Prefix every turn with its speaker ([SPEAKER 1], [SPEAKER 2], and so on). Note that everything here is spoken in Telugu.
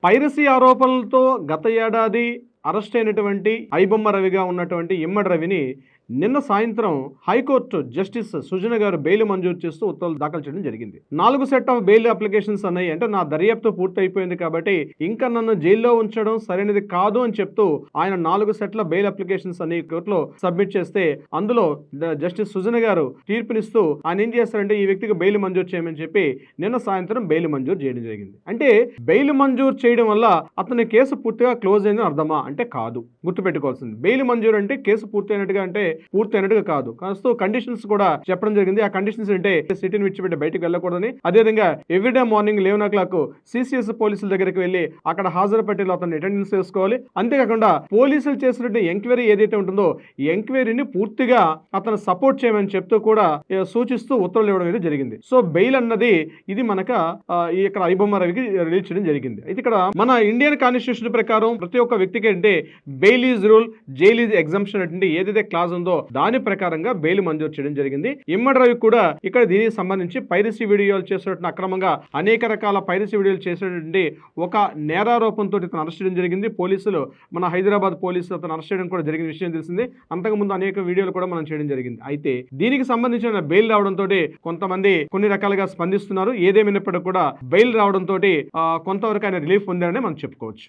[SPEAKER 1] పైరసీ ఆరోపణలతో గత ఏడాది అరెస్ట్ అయినటువంటి ఐబొమ్మ రవిగా ఉన్నటువంటి ఇమ్మడి రవిని నిన్న సాయంత్రం హైకోర్టు జస్టిస్ సుజన గారు బెయిల్ మంజూరు చేస్తూ ఉత్తర్వులు దాఖలు చేయడం జరిగింది. 4 సెట్ ఆఫ్ బెయిల్ అప్లికేషన్స్ అన్నాయి. అంటే నా దర్యాప్తు పూర్తి అయిపోయింది కాబట్టి ఇంకా నన్ను జైల్లో ఉంచడం సరైనది కాదు అని చెప్తూ ఆయన 4 సెట్ల బెయిల్ అప్లికేషన్స్ అన్ని కోర్టులో సబ్మిట్ చేస్తే అందులో జస్టిస్ సుజన గారు తీర్పునిస్తూ ఆయన ఏం చేస్తారంటే ఈ వ్యక్తికి బెయిల్ మంజూరు చేయమని చెప్పి నిన్న సాయంత్రం బెయిల్ మంజూరు చేయడం జరిగింది. అంటే బెయిల్ మంజూరు చేయడం వల్ల అతని కేసు పూర్తిగా క్లోజ్ అయిందని అర్థమా అంటే కాదు. గుర్తుపెట్టుకోవాల్సింది బెయిల్ మంజూరు అంటే కేసు పూర్తయినట్టుగా అంటే పూర్తయినట్టుగా కాదు. కాస్త కండిషన్స్ కూడా చెప్పడం జరిగింది. ఆ కండిషన్స్ అంటే సిటీని విడిచిపెట్టి బయటకు వెళ్ళకూడదని, అదేవిధంగా ఎవ్రీడే మార్నింగ్ 11 o'clock సిసిఎస్ పోలీసుల దగ్గరికి వెళ్ళి అక్కడ హాజరు పట్టేలో అతన్ని అటెండెన్స్ చేసుకోవాలి. అంతేకాకుండా పోలీసులు చేసినట్టు ఎంక్వైరీ ఏదైతే ఉంటుందో ఈ ఎంక్వైరీని పూర్తిగా అతను సపోర్ట్ చేయమని చెప్తూ కూడా సూచిస్తూ ఉత్తర్వులు ఇవ్వడం అనేది జరిగింది. సో బెయిల్ అన్నది ఇది మనక ఇక్కడ ఐబొమ్మ రవికి రిలీజ్ చేయడం జరిగింది. అయితే ఇక్కడ మన ఇండియన్ కాన్స్టిట్యూషన్ ప్రకారం ప్రతి ఒక్క వ్యక్తికి అంటే bail is rule, jail is exemption అంటే ఏదైతే క్లాజ్ ఉందో దాని ప్రకారంగా బెయిల్ మంజూరు చేయడం జరిగింది. ఇమ్మడి రవి కూడా ఇక్కడ దీనికి సంబంధించి పైరసీ వీడియోలు చేసినట్టు అక్రమంగా అనేక రకాల పైరసీ వీడియోలు చేసినటువంటి ఒక నేరారోపణతో ఇతను అరెస్ట్ చేయడం జరిగింది. పోలీసులు మన హైదరాబాద్ పోలీసులు అతను అరెస్ట్ చేయడం కూడా జరిగిన విషయం తెలిసింది. అంతకుముందు అనేక వీడియోలు కూడా మనం చేయడం జరిగింది. అయితే దీనికి సంబంధించిన బెయిల్ రావడంతో కొంతమంది కొన్ని రకాలుగా స్పందిస్తున్నారు. ఏదేమైనప్పటికీ కూడా బెయిల్ రావడంతో కొంతవరకు ఆయన రిలీఫ్ పొందారని మనం చెప్పుకోవచ్చు.